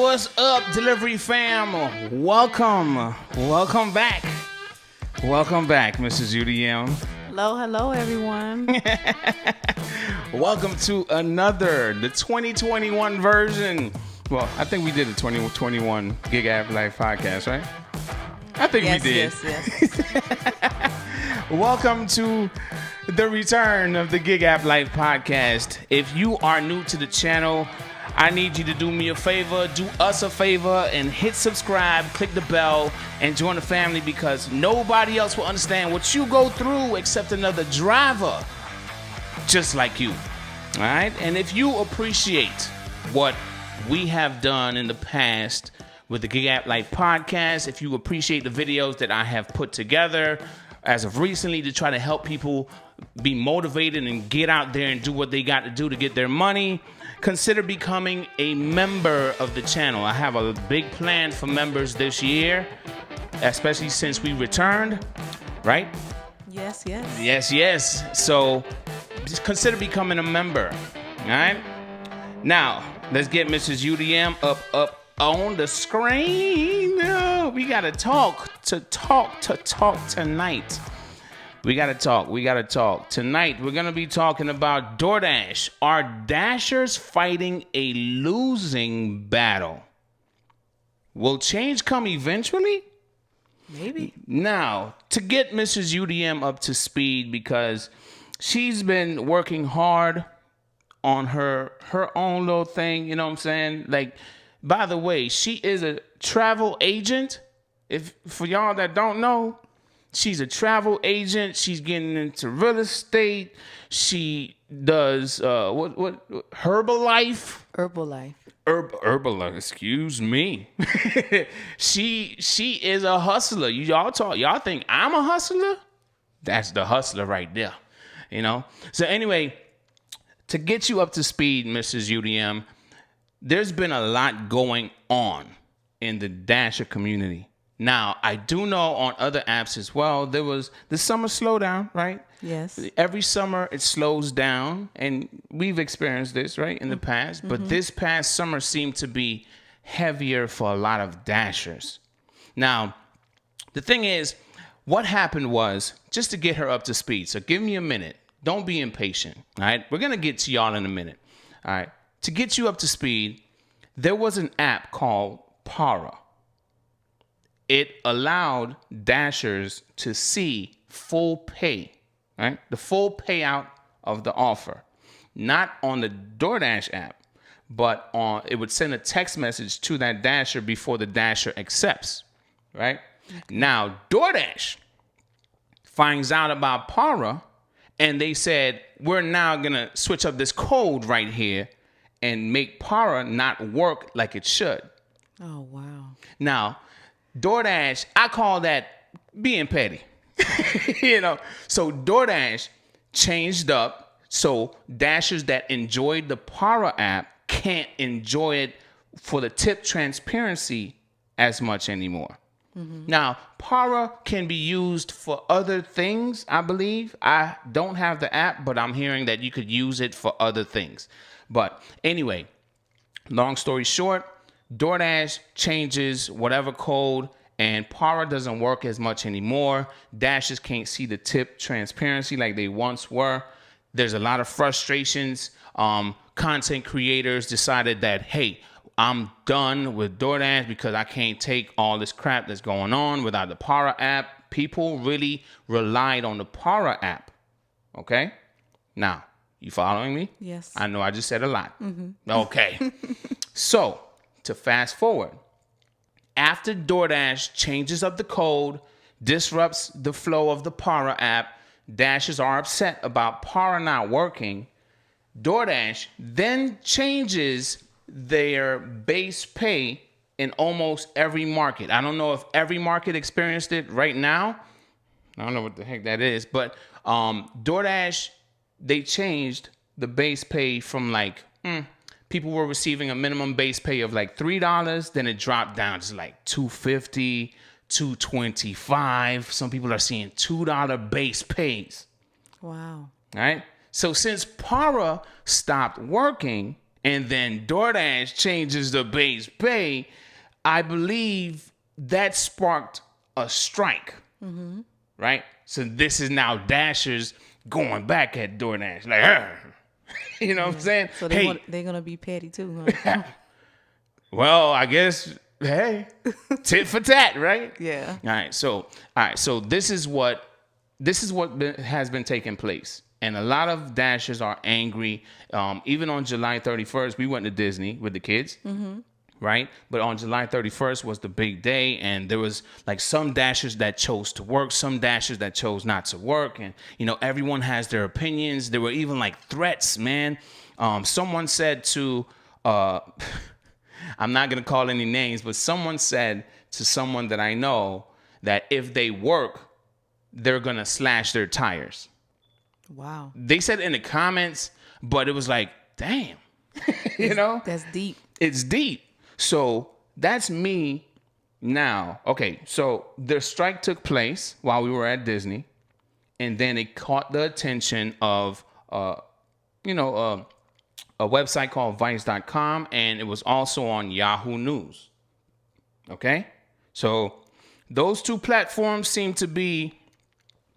What's up, delivery fam? Welcome back. Welcome back, Mrs. UDM. Hello, everyone. Welcome to the 2021 version. Well, I think we did the 2021 Gig App Life podcast, right? I think we did. Yes. Welcome to the return of the Gig App Life podcast. If you are new to the channel, I need you to do me a favor, do us a favor, and hit subscribe, click the bell, and join the family because nobody else will understand what you go through except another driver just like you. All right? And if you appreciate what we have done in the past with the Gig App Life podcast, if you appreciate the videos that I have put together as of recently to try to help people be motivated and get out there and do what they got to do to get their money, consider becoming a member of the channel. I have a big plan for members this year, especially since we returned, right? Yes. So just consider becoming a member, all right? Now, let's get Mrs. UDM up on the screen. We got to talk tonight. We got to talk. Tonight, we're going to be talking about DoorDash. Are Dashers fighting a losing battle? Will change come eventually? Maybe. Now, to get Mrs. UDM up to speed, because she's been working hard on her own little thing, you know what I'm saying? Like, by the way, she is a travel agent. If for y'all that don't know, she's a travel agent. She's getting into real estate. She does what Herbalife. Herbalife, excuse me. She is a hustler. Y'all think I'm a hustler? That's the hustler right there. You know? So anyway, to get you up to speed, Mrs. UDM, there's been a lot going on in the Dasher community. Now, I do know on other apps as well, there was the summer slowdown, right? Yes. Every summer it slows down, and we've experienced this, right, in the past. Mm-hmm. But this past summer seemed to be heavier for a lot of Dashers. Now, the thing is, what happened was, just to get her up to speed, so give me a minute. Don't be impatient, all right? We're going to get to y'all in a minute, all right? To get you up to speed, there was an app called Para. It allowed Dashers to see full pay, right? The full payout of the offer. Not on the DoorDash app, but it would send a text message to that Dasher before the Dasher accepts, right? Now, DoorDash finds out about Para, and they said, we're now going to switch up this code right here and make Para not work like it should. Oh, wow. Now, DoorDash, I call that being petty. You know, so DoorDash changed up so Dashers that enjoyed the Para app can't enjoy it for the tip transparency as much anymore. Mm-hmm. Now, Para can be used for other things, I believe. I don't have the app, but I'm hearing that you could use it for other things. But anyway, long story short, DoorDash changes whatever code, and Para doesn't work as much anymore. Dashers can't see the tip transparency like they once were. There's a lot of frustrations. Content creators decided that, hey, I'm done with DoorDash because I can't take all this crap that's going on without the Para app. People really relied on the Para app. Okay? Now, you following me? Yes. I know I just said a lot. Mm-hmm. Okay. So, to fast forward, after DoorDash changes up the code, disrupts the flow of the Para app, Dashers are upset about Para not working. DoorDash then changes their base pay in almost every market. I don't know if every market experienced it right now. I don't know what the heck that is, but DoorDash, they changed the base pay from like people were receiving a minimum base pay of like $3, then it dropped down to like $2.50, $2.25. Some people are seeing $2 base pays. Wow. All right. So since Para stopped working and then DoorDash changes the base pay, I believe that sparked a strike, right? So this is now Dashers going back at DoorDash, like, you know what I'm saying? So Hey, they're gonna be petty too, huh? well, I guess, hey, tit for tat, right? Yeah. All right. So this is what has been taking place, and a lot of Dashers are angry. Even on July 31st, we went to Disney with the kids, right? But on July 31st was the big day, and there was like some Dashers that chose to work, some Dashers that chose not to work, and everyone has their opinions. There were even like threats, man. Someone said to I'm not going to call any names, but someone said to someone that I know that if they work, they're going to slash their tires. Wow. They said in the comments, but it was like, damn, That's deep. it's deep. So that's me now. Okay, so the strike took place while we were at Disney, and then it caught the attention of, a website called Vice.com, and it was also on Yahoo News. Okay? So those two platforms seem to be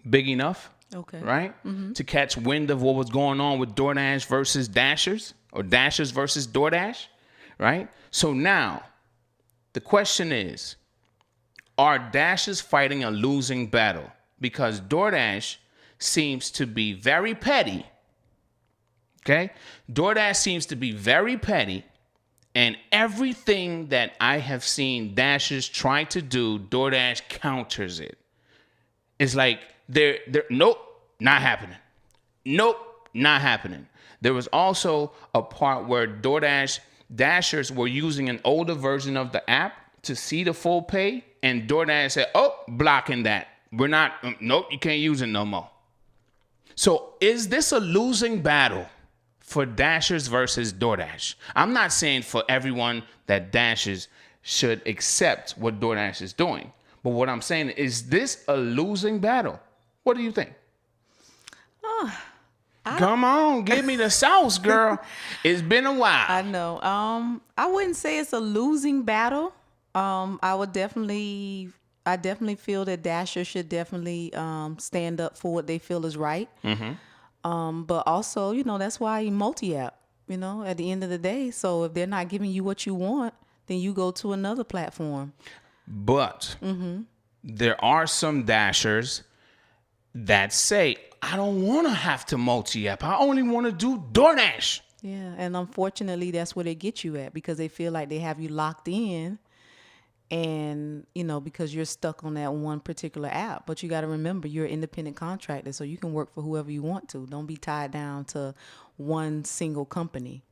big enough, Okay. right? To catch wind of what was going on with DoorDash versus Dashers, or Dashers versus DoorDash, right? So now, the question is, are Dashers fighting a losing battle? Because DoorDash seems to be very petty. Okay? DoorDash seems to be very petty, and everything that I have seen Dashers try to do, DoorDash counters it. It's like they're nope, not happening. Nope, not happening. There was also a part where Dashers were using an older version of the app to see the full pay, and DoorDash said, "Oh, blocking that. We're not. Nope, you can't use it no more." So is this a losing battle for Dashers versus DoorDash? I'm not saying for everyone that Dashers should accept what DoorDash is doing. But what I'm saying is this a losing battle? What do you think? Come on, give me the sauce, girl. It's been a while. I know. I wouldn't say it's a losing battle. I definitely feel that Dasher should definitely stand up for what they feel is right. But also, that's why you multi-app, at the end of the day. So if they're not giving you what you want, then you go to another platform. But there are some Dashers that say, I don't want to have to multi-app. I only want to do DoorDash. Yeah, and unfortunately, that's where they get you at, because they feel like they have you locked in, and because you're stuck on that one particular app. But you got to remember, you're an independent contractor, so you can work for whoever you want to. Don't be tied down to one single company.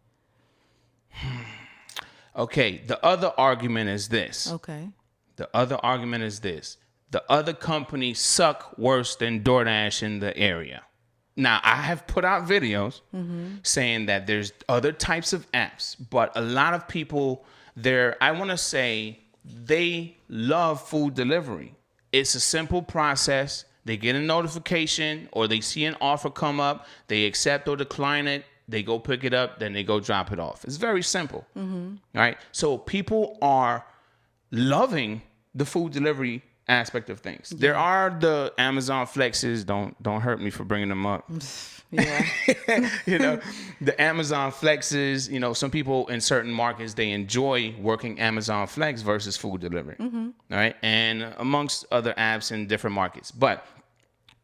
Okay, the other argument is this. Okay. The other argument is this. The other companies suck worse than DoorDash in the area. Now, I have put out videos saying that there's other types of apps, but a lot of people I want to say, they love food delivery. It's a simple process. They get a notification or they see an offer come up. They accept or decline it. They go pick it up. Then they go drop it off. It's very simple. Right? So people are loving the food delivery aspect of things. There are the Amazon Flexes. Don't hurt me for bringing them up. Yeah. The Amazon Flexes, some people in certain markets, they enjoy working Amazon Flex versus food delivery. All right. And amongst other apps in different markets. But,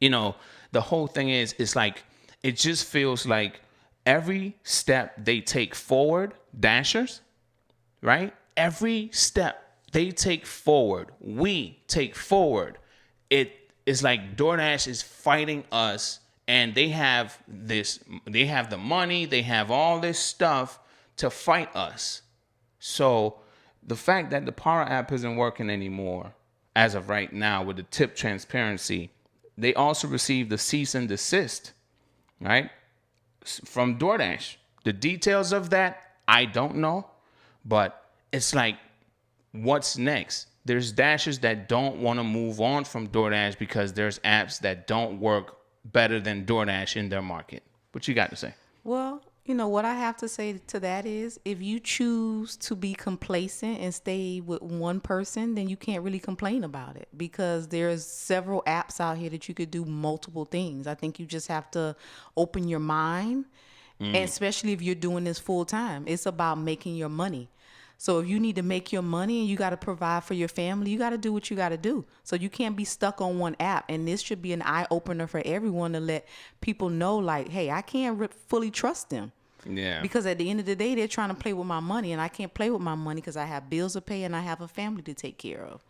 the whole thing is, it's like, it just feels like every step they take forward, Dashers, right? Every step they take forward, we take forward, it is like DoorDash is fighting us. And they have the money, they have all this stuff to fight us. So the fact that the Power app isn't working anymore, as of right now, with the tip transparency, they also received a cease and desist, right, from DoorDash. The details of that, I don't know, but it's like, what's next? There's Dashers that don't want to move on from DoorDash because there's apps that don't work better than DoorDash in their market. What you got to say? Well, You know, what I have to say to that is if you choose to be complacent and stay with one person, then you can't really complain about it because there's several apps out here that you could do multiple things. I think you just have to open your mind, and especially if you're doing this full time. It's about making your money. So if you need to make your money and you got to provide for your family, you got to do what you got to do. So you can't be stuck on one app. And this should be an eye opener for everyone to let people know, like, hey, I can't fully trust them. Yeah. Because at the end of the day, they're trying to play with my money, and I can't play with my money because I have bills to pay and I have a family to take care of.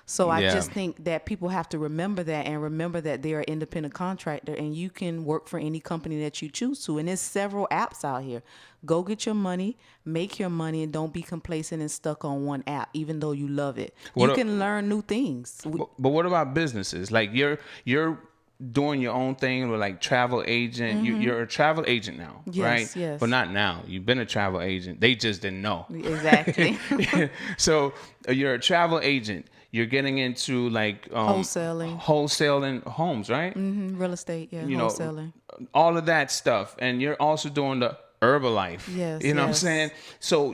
So I just think that people have to remember that and remember that they're an independent contractor and you can work for any company that you choose to. And there's several apps out here. Go get your money, make your money, and don't be complacent and stuck on one app, even though you love it. You can learn new things. But what about businesses? Like you're doing your own thing with like travel agent. You're a travel agent now, right? Yes. But not now. You've been a travel agent. They just didn't know. Exactly. So you're a travel agent. You're getting into like wholesaling homes, right? Real estate, wholesaling. All of that stuff. And you're also doing the Herbalife. Yes. You know what I'm saying? So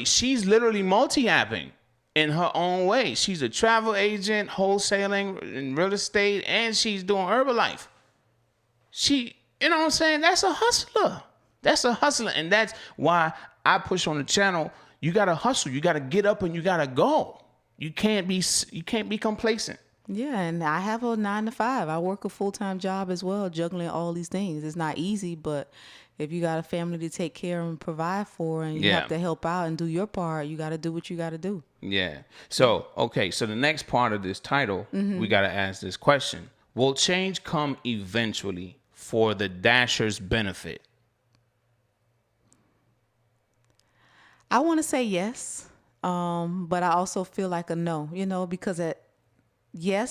she's literally multi-apping in her own way. She's a travel agent, wholesaling in real estate, and she's doing Herbalife. You know what I'm saying? That's a hustler. And that's why I push on the channel. You got to hustle. You got to get up and you got to go. You can't be complacent. Yeah, and I have a 9 to 5. I work a full-time job as well, juggling all these things. It's not easy, but if you got a family to take care of and provide for, and you have to help out and do your part, you got to do what you got to do. Yeah. So, okay. So the next part of this title, we got to ask this question. Will change come eventually for the Dasher's benefit? I want to say yes. But I also feel like a no, because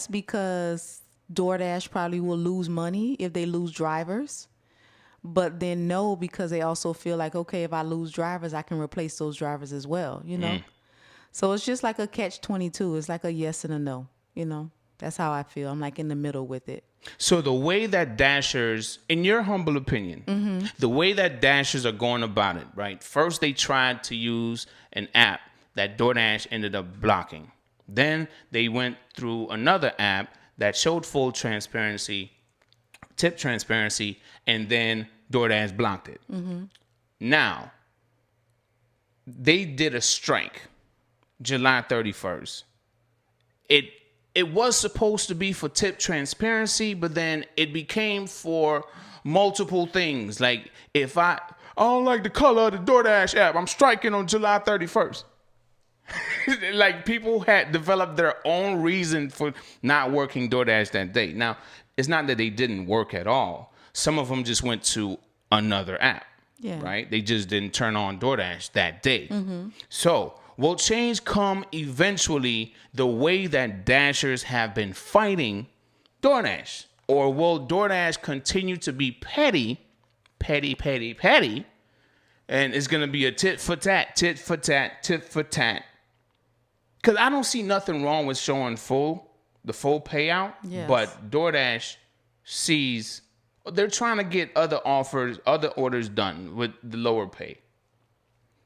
because DoorDash probably will lose money if they lose drivers. But then no, because they also feel like, okay, if I lose drivers, I can replace those drivers as well, So it's just like a catch-22. It's like a yes and a no, That's how I feel. I'm like in the middle with it. So the way that Dashers, in your humble opinion, the way that Dashers are going about it, right? First, they tried to use an app that DoorDash ended up blocking. Then they went through another app that showed full transparency, tip transparency, and then DoorDash blocked it. Now, they did a strike July 31st. It was supposed to be for tip transparency, but then it became for multiple things. Like if I don't like the color of the DoorDash app, I'm striking on July 31st. Like people had developed their own reason for not working DoorDash that day. Now, it's not that they didn't work at all. Some of them just went to another app, right? They just didn't turn on DoorDash that day. So will change come eventually the way that Dashers have been fighting DoorDash? Or will DoorDash continue to be petty, and it's going to be a tit for tat, tit for tat, tit for tat? Because I don't see nothing wrong with showing the full payout, but DoorDash sees they're trying to get other orders done with the lower pay.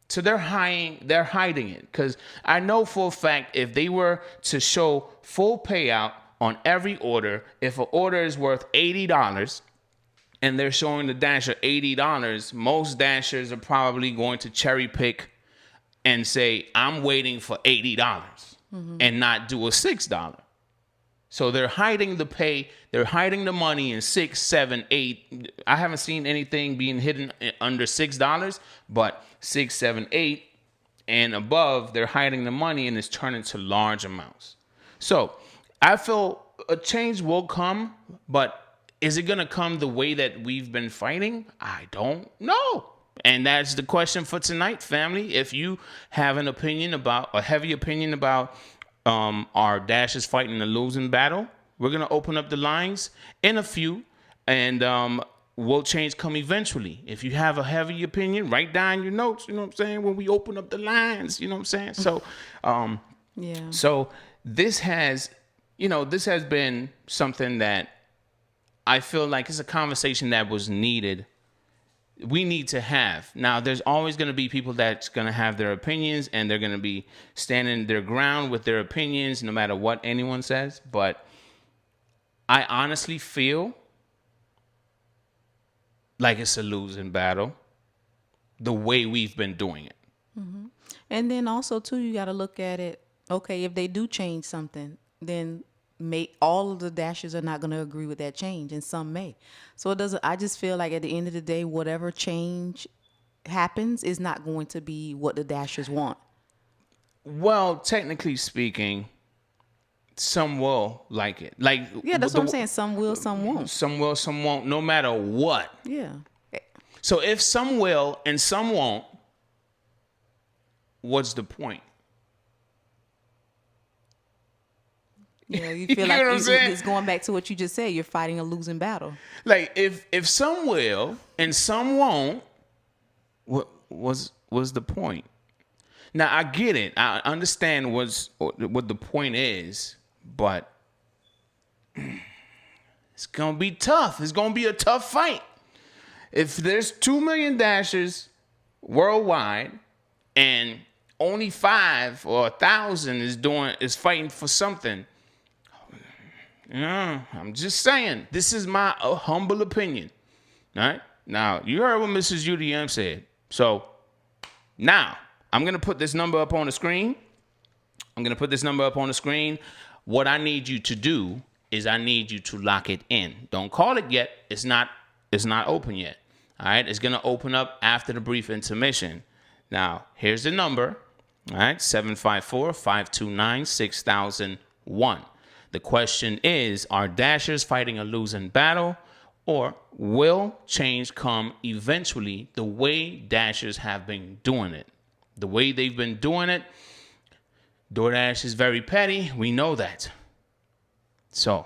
So they're hiding it. Because I know for a fact if they were to show full payout on every order, if an order is worth $80 and they're showing the Dasher $80, most Dashers are probably going to cherry pick and say, I'm waiting for $80 and not do a $6. So they're hiding the pay, they're hiding the money in $6, $7, $8. I haven't seen anything being hidden under $6, but $6, $7, $8 and above, they're hiding the money and it's turning to large amounts. So I feel a change will come, but is it going to come the way that we've been fighting? I don't know. And that's the question for tonight, family. If you have an opinion about, a heavy opinion about our Dashers fighting a losing battle, we're going to open up the lines in a few, and will change come eventually. If you have a heavy opinion, write down your notes, you know what I'm saying, when we open up the lines, you know what I'm saying? So, So this has been something that I feel like it's a conversation that was needed we need to have. Now, there's always going to be people that's going to have their opinions, and they're going to be standing their ground with their opinions no matter what anyone says. But I honestly feel like it's a losing battle the way we've been doing it. Mm-hmm. And then also, too, you got to look at it. Okay, if they do change something, then all of the dashers are not going to agree with that change, and some may. So it doesn't. I just feel like at the end of the day, whatever change happens is not going to be what the dashers want. Well, technically speaking, some will like it. Like, yeah, that's what I'm saying. Some will, some won't. Some will, some won't. No matter what. Yeah. So if some will and some won't, what's the point? Yeah, you feel like it's going back to what you just said. You're fighting a losing battle. Like if some will and some won't, what was the point? Now I get it. I understand what the point is, but it's gonna be tough. It's gonna be a tough fight. If there's 2 million dashers worldwide and only 5 or 1,000 is fighting for something. Yeah, I'm just saying. This is my humble opinion. All right? Now, you heard what Mrs. UDM said. So, now, I'm going to put this number up on the screen. What I need you to do is I need you to lock it in. Don't call it yet. It's not open yet. All right? It's going to open up after the brief intermission. Now, here's the number. All right? 754-529-6001. The question is, are dashers fighting a losing battle, or will change come eventually the way dashers have been doing it? The way they've been doing it, DoorDash is very petty. We know that. So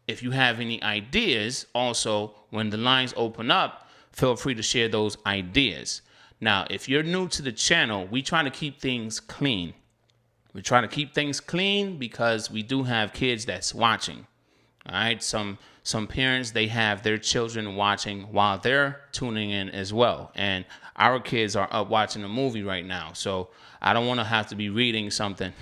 if you have any ideas, also, when the lines open up, feel free to share those ideas. Now, if you're new to the channel, we try to keep things clean. We try to keep things clean because we do have kids that's watching. All right. Some parents, they have their children watching while they're tuning in as well. And our kids are up watching a movie right now. So I don't want to have to be reading something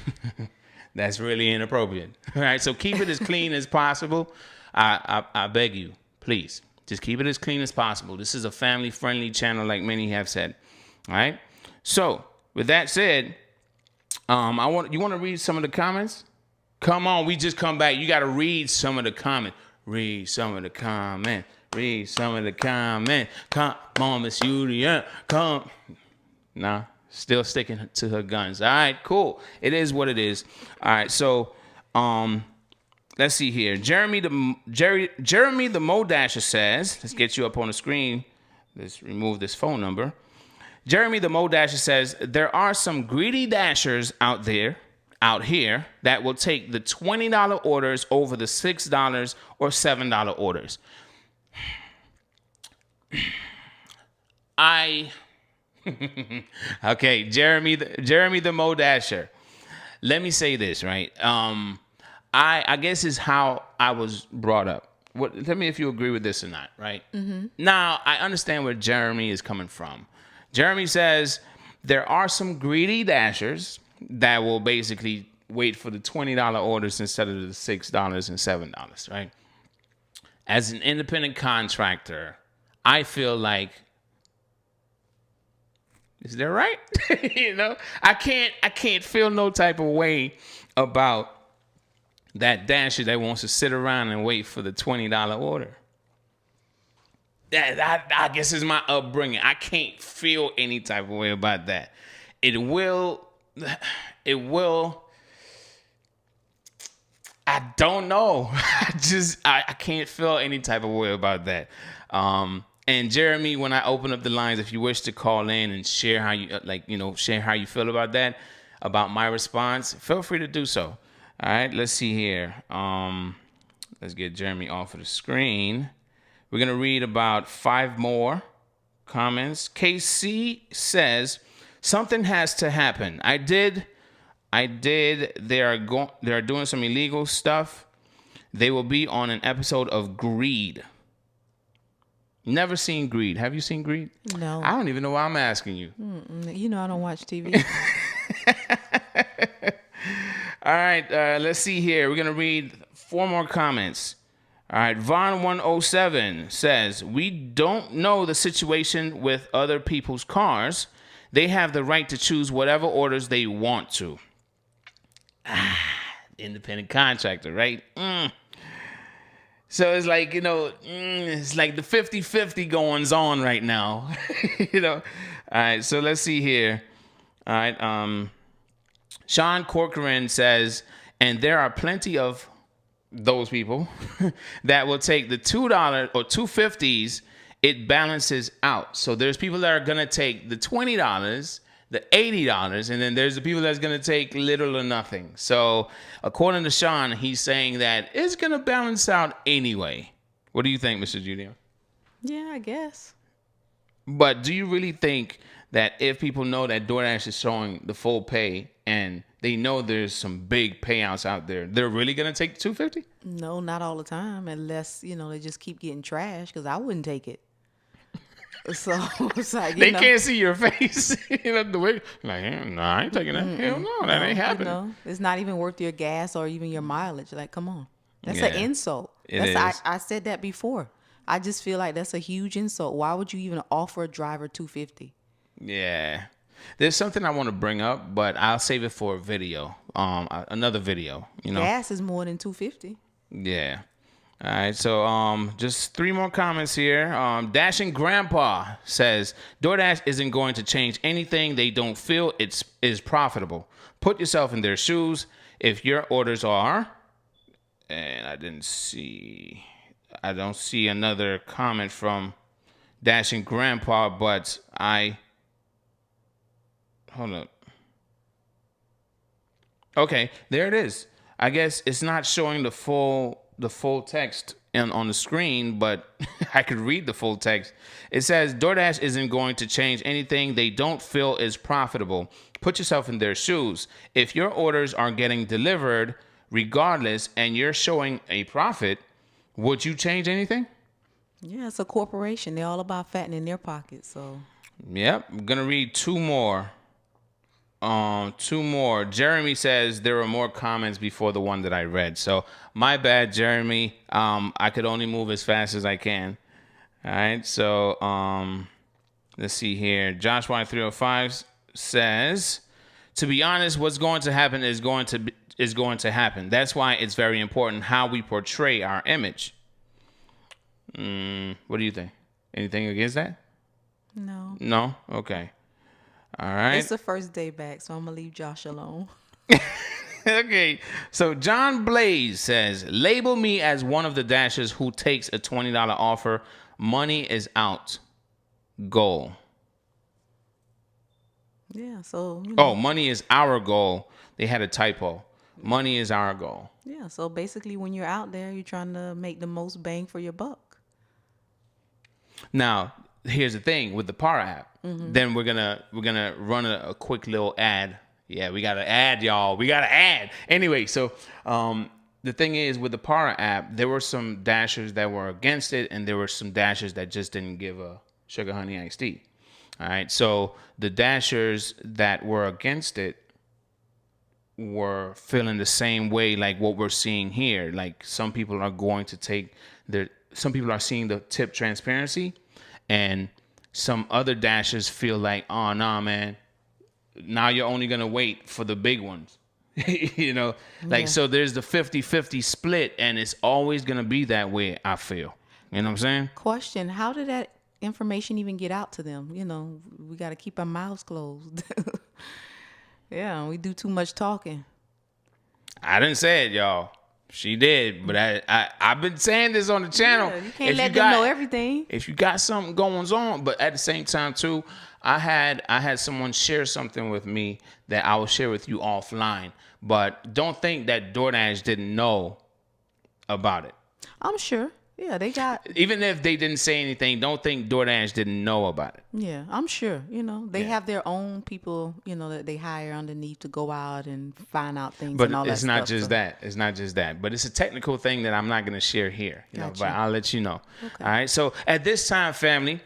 that's really inappropriate. All right. So keep it as clean as possible. I beg you, please, just keep it as clean as possible. This is a family friendly channel, like many have said. All right. So with that said, you want to read some of the comments? Come on, we just come back. You got to read some of the comments. Read some of the comments. Come on, Miss UDM. Come. Nah, still sticking to her guns. All right, cool. It is what it is. All right, so let's see here. Jeremy the Mo Dasher says, let's get you up on the screen. Let's remove this phone number. Jeremy the Mo Dasher says, there are some greedy dashers out here that will take the $20 orders over the $6 or $7 orders. Okay, Jeremy the Mo Dasher. Let me say this, right? I guess is how I was brought up. Tell me if you agree with this or not, right? Mm-hmm. Now, I understand where Jeremy is coming from. Jeremy says there are some greedy dashers that will basically wait for the $20 orders instead of the $6 and $7, right? As an independent contractor, I feel like, is that right? You know, I can't feel no type of way about that dasher that wants to sit around and wait for the $20 order. That I guess is my upbringing. I can't feel any type of way about that. It will. I don't know. I can't feel any type of way about that. And Jeremy, when I open up the lines, if you wish to call in and share how you share how you feel about that, about my response, feel free to do so. All right, let's see here. Let's get Jeremy off of the screen. We're going to read about 5 more comments. KC says, something has to happen. I did. They are doing some illegal stuff. They will be on an episode of Greed. Never seen Greed. Have you seen Greed? No. I don't even know why I'm asking you. You know I don't watch TV. All right, let's see here. We're going to read 4 more comments. All right, Vaughn107 says, we don't know the situation with other people's cars. They have the right to choose whatever orders they want to. Independent contractor, right? So it's like, it's like the 50-50 goings on right now. All right, so let's see here. All right, Sean Corcoran says, and there are plenty of those people that will take the $2 or $2.50s. It balances out. So there's people that are going to take the $20, the $80, and then there's the people that's going to take little or nothing. So according to Sean, he's saying that it's going to balance out anyway. What do you think, Mr. Judy? Yeah, I guess. But do you really think that if people know that DoorDash is showing the full pay and they know there's some big payouts out there, they're really going to take the $2.50? No, not all the time, unless, they just keep getting trashed, because I wouldn't take it. So it's like, they can't see your face. The way, like, no, I ain't taking that. Hell no, that ain't happening. It's not even worth your gas or even your mileage. Like, come on. That's an insult. It is. I said that before. I just feel like that's a huge insult. Why would you even offer a driver $2.50? Yeah. There's something I want to bring up, but I'll save it for a video. Another video, Gas is more than $2.50. Yeah. All right, so just 3 more comments here. Dashing Grandpa says, DoorDash isn't going to change anything they don't feel is profitable. Put yourself in their shoes. If your orders are, and I don't see another comment from Dashing Grandpa, but hold up. Okay, there it is. I guess it's not showing the full text on the screen, but I could read the full text. It says, DoorDash isn't going to change anything they don't feel is profitable. Put yourself in their shoes. If your orders are getting delivered regardless and you're showing a profit, would you change anything? Yeah, it's a corporation. They're all about fattening their pockets. So, yep. I'm going to read 2 more. 2 more. Jeremy says there were more comments before the one that I read. So my bad, Jeremy. I could only move as fast as I can. All right. So let's see here. Josh Y305 says, to be honest, what's going to happen is going to happen. That's why it's very important how we portray our image. What do you think? Anything against that? No. No? Okay. All right. It's the first day back, so I'm going to leave Josh alone. Okay. So John Blaze says, label me as one of the dashers who takes a $20 offer. Money is out. Goal. Yeah, so, Oh, money is our goal. They had a typo. Money is our goal. Yeah, so basically when you're out there, you're trying to make the most bang for your buck. Now, here's the thing with the Para app. Then we're gonna run a quick little ad. Yeah, we got to ad, y'all. We got to ad. Anyway, so the thing is with the Para app, there were some dashers that were against it, and there were some dashers that just didn't give a sugar honey iced tea. All right, so the dashers that were against it were feeling the same way like what we're seeing here. Like some people are going to take some people are seeing the tip transparency, and some other dashers feel like, oh, nah, man, now you're only going to wait for the big ones. So there's the 50-50 split, and it's always going to be that way, I feel. You know what I'm saying? Question, how did that information even get out to them? We got to keep our mouths closed. Yeah, we do too much talking. I didn't say it, y'all. She did, but I've been saying this on the channel. Yeah, you can't let them know everything. If you got something going on, but at the same time too, I had someone share something with me that I will share with you offline. But don't think that DoorDash didn't know about it. I'm sure. Yeah, they got. Even if they didn't say anything, don't think DoorDash didn't know about it. Yeah, I'm sure. They have their own people, that they hire underneath to go out and find out things But and all that it's stuff. not just that. It's not just that. But it's a technical thing that I'm not going to share here. Gotcha. But I'll let you know. Okay. All right. So at this time, family,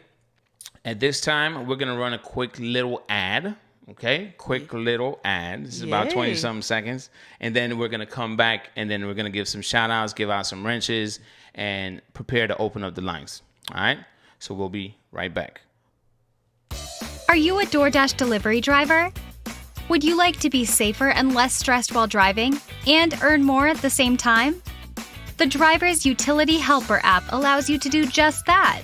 we're going to run a quick little ad. Okay, quick little ad. This is about 20-something seconds. And then we're going to come back, and then we're going to give some shout-outs, give out some wrenches, and prepare to open up the lines. All right? So we'll be right back. Are you a DoorDash delivery driver? Would you like to be safer and less stressed while driving and earn more at the same time? The Driver's Utility Helper app allows you to do just that.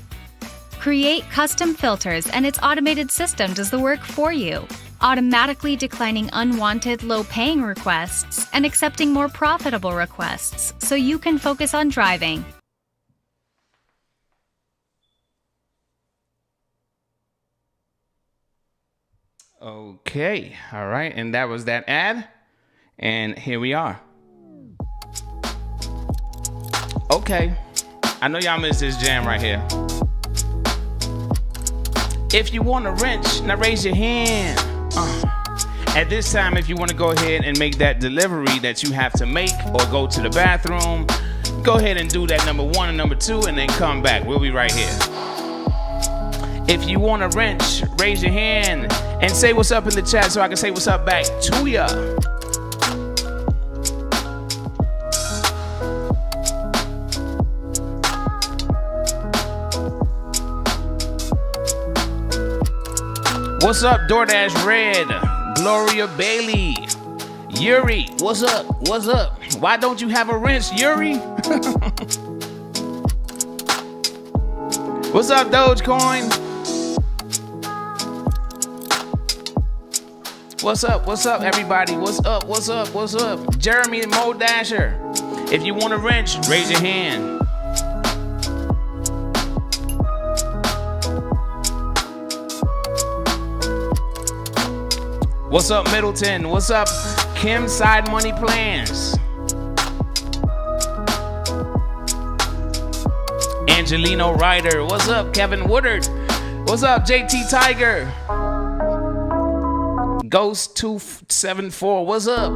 Create custom filters, and its automated system does the work for you, automatically declining unwanted, low-paying requests and accepting more profitable requests so you can focus on driving. Okay. All right. And that was that ad. And here we are. Okay. I know y'all missed this jam right here. If you want a wrench, now raise your hand. At this time, if you want to go ahead and make that delivery that you have to make or go to the bathroom, go ahead and do that number 1 and number 2 and then come back. We'll be right here. If you want a wrench, raise your hand and say what's up in the chat so I can say what's up back to ya. What's up, DoorDash Red, Gloria Bailey, Yuri, what's up, what's up? Why don't you have a wrench, Yuri? What's up, Dogecoin? What's up, everybody? What's up? Jeremy Mo Dasher, if you want a wrench, raise your hand. What's up, Middleton? What's up, Kim Side Money Plans? Angelino Ryder. What's up, Kevin Woodard? What's up, JT Tiger? Ghost 274. What's up?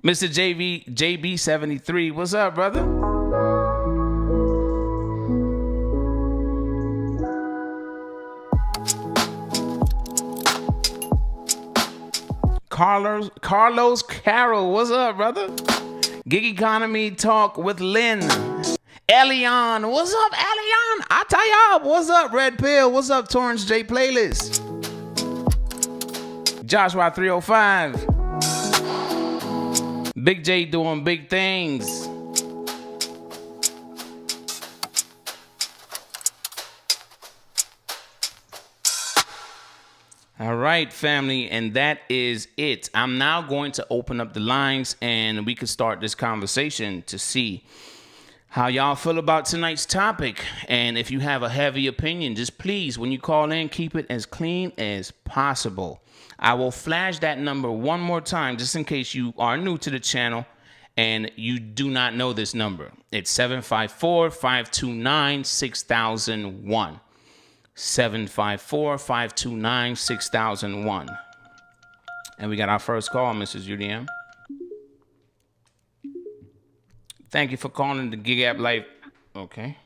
Mr. JB73. What's up, brother? Carlos Carroll, what's up, brother? Gig Economy Talk with Lynn. Elion, what's up, Elion? Atayab, what's up, Red Pill? What's up, Torrance J Playlist? Joshua 305. Big J doing big things. All right, family, and that is it. I'm now going to open up the lines and we can start this conversation to see how y'all feel about tonight's topic. And if you have a heavy opinion, just please, when you call in, keep it as clean as possible. I will flash that number one more time just in case you are new to the channel and you do not know this number. It's 754-529-6001. 754-529-6001. And we got our first call, Mrs. UDM. Thank you for calling the Gig App Life. Okay.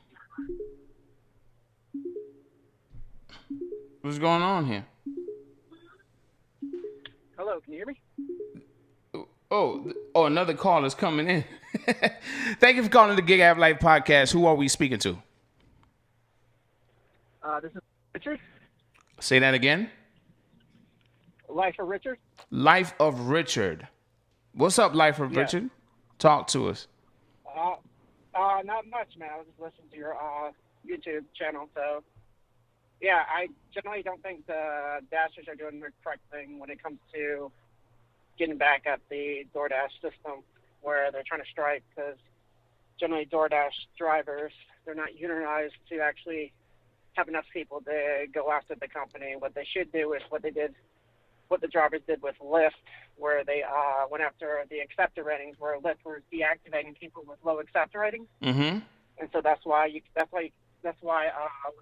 What's going on here? Hello, can you hear me? Oh, another call is coming in. Thank you for calling the Gig App Life podcast. Who are we speaking to? This is Richard. Say that again. Life of Richard. Life of Richard. What's up, Life of Richard? Talk to us. Not much, man. I was just listening to your YouTube channel. So, yeah, I generally don't think the Dashers are doing the correct thing when it comes to getting back at the DoorDash system where they're trying to strike, because generally DoorDash drivers, they're not unionized to actually have enough people to go after the company. What they should do is what they did what the drivers did with Lyft, where they went after the acceptor ratings, where Lyft was deactivating people with low acceptor ratings. Mm-hmm. And so that's why with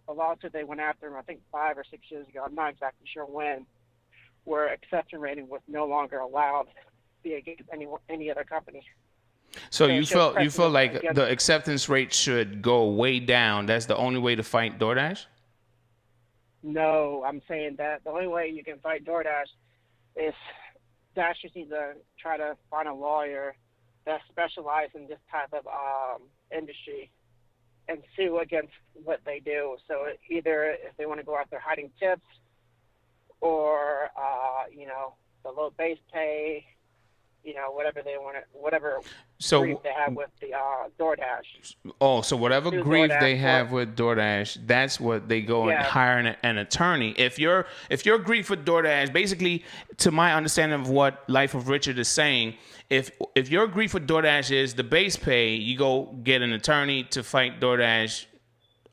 the lawsuit they went after him, I think 5 or 6 years ago. I'm not exactly sure when, where acceptor rating was no longer allowed to be against any other company. So And you it shows feel like precedent the acceptance rate should go way down. That's the only way to fight DoorDash? No, I'm saying that the only way you can fight DoorDash is Dashers need to try to find a lawyer that specializes in this type of industry and sue against what they do. So either if they want to go after hiding tips or, the low base pay, whatever they want to, whatever grief they have with the DoorDash. Oh, so whatever Sue grief DoorDash they have for- with DoorDash, that's what they go and Yeah. hire an attorney. If your grief with DoorDash, basically, to my understanding of what Life of Richard is saying, if your grief with DoorDash is the base pay, you go get an attorney to fight DoorDash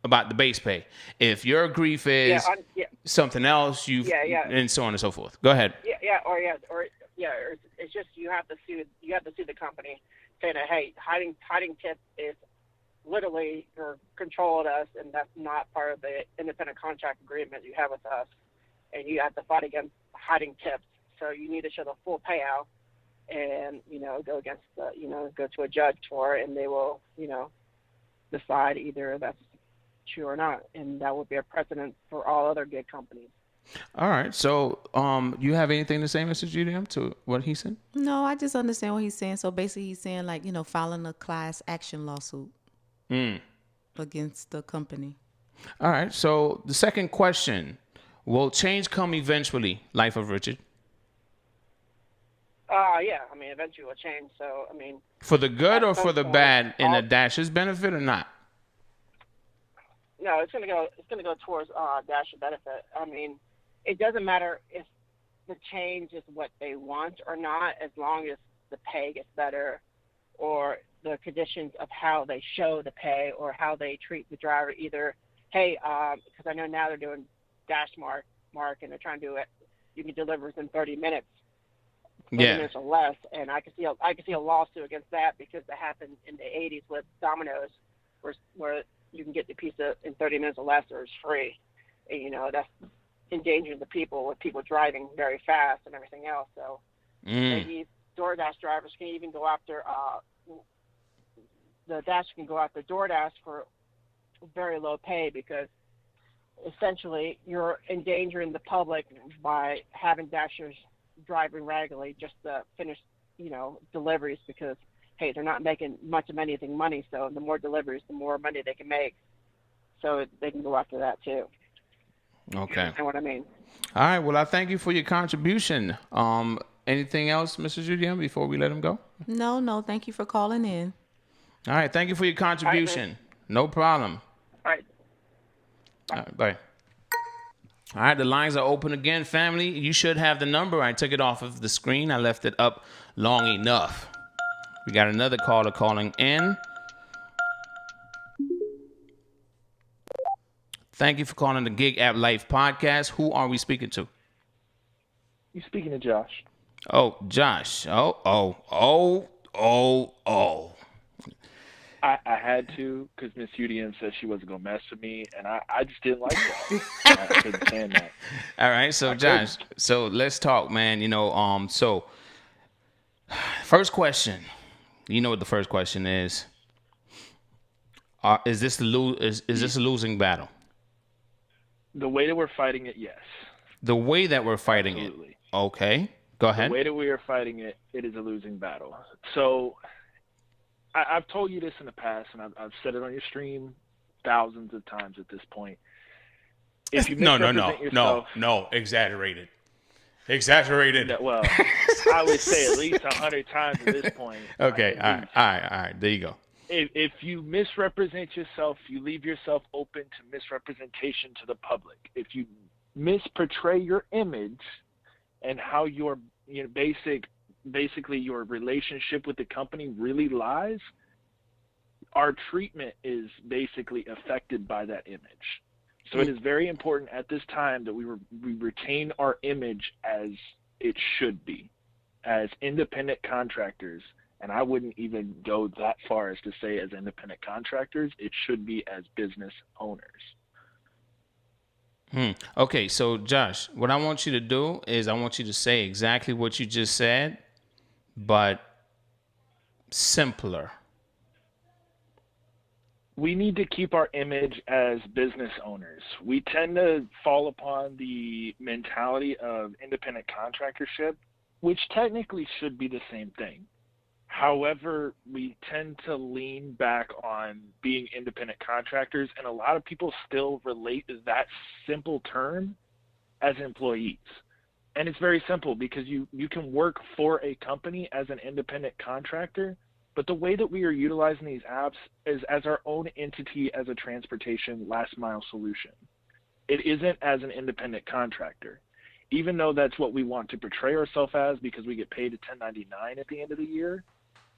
about the base pay. If your grief is something else, and so on and so forth. Go ahead. Or it's just you have to sue the company, saying that, hey, hiding tips is literally your control of us, and that's not part of the independent contract agreement you have with us, and you have to fight against hiding tips. So you need to show the full payout, and go against go to a judge for it, and they will decide either that's true or not, and that would be a precedent for all other gig companies. All right. So, you have anything to say, Mr. GDM, to what he said? No, I just understand what he's saying. So basically, he's saying filing a class action lawsuit against the company. All right. So the second question: will change come eventually? Life of Richard. Yeah. I mean, eventually it will change. So, I mean, For the good or at for some the point, bad, in the Dash's benefit or not? No, it's gonna go towards Dasher benefit. I mean, it doesn't matter if the change is what they want or not, as long as the pay gets better, or the conditions of how they show the pay or how they treat the driver. Either, hey, because I know now they're doing Dash Mark, and they're trying to do it. You can deliver within 30 minutes. 30 minutes or less, and I can see a lawsuit against that, because that happened in the 80s with Domino's, where you can get the pizza in 30 minutes or less, or it's free. And, that's endangering the people, with people driving very fast and everything else. So maybe DoorDash drivers can even go after the Dash can go after DoorDash for very low pay, because essentially you're endangering the public by having Dashers driving regularly just to finish, deliveries, because, hey, they're not making much of anything money. So the more deliveries, the more money they can make. So they can go after that too. Okay. You know what I mean? All right. Well, I thank you for your contribution. Anything else, Mr. Judian, before we let him go? No. Thank you for calling in. All right. Thank you for your contribution. No problem. All right. All right. Bye. All right, the lines are open again, family. You should have the number. I took it off of the screen. I left it up long enough. We got another caller calling in. Thank you for calling the Gig App Life podcast. Who are we speaking to? You're speaking to Josh. Oh, Josh. Oh. I had to, because Miss UDM said she wasn't going to mess with me, and I just didn't like that. I couldn't stand that. All right, so Josh, so let's talk, man. So first question. You know what the first question is? Is this a losing battle? The way that we're fighting it, yes. The way that we're fighting Absolutely. it. Okay, go ahead. The way that we are fighting it, it is a losing battle. So I've told you this in the past, and I've said it on your stream thousands of times at this point. If you misrepresent yourself, no, exaggerated. Well, I would say at least 100 times at this point. Okay, all right. There you go. If you misrepresent yourself, you leave yourself open to misrepresentation to the public. If you misportray your image and how your basically your relationship with the company really lies, our treatment is basically affected by that image. So it is very important at this time that we retain our image as it should be, as independent contractors. And I wouldn't even go that far as to say as independent contractors. It should be as business owners. Okay, so Josh, what I want you to do is I want you to say exactly what you just said, but simpler. We need to keep our image as business owners. We tend to fall upon the mentality of independent contractorship, which technically should be the same thing. However, we tend to lean back on being independent contractors, and a lot of people still relate that simple term as employees. And it's very simple because you can work for a company as an independent contractor, but the way that we are utilizing these apps is as our own entity as a transportation last mile solution. It isn't as an independent contractor, even though that's what we want to portray ourselves as because we get paid a 1099 at the end of the year.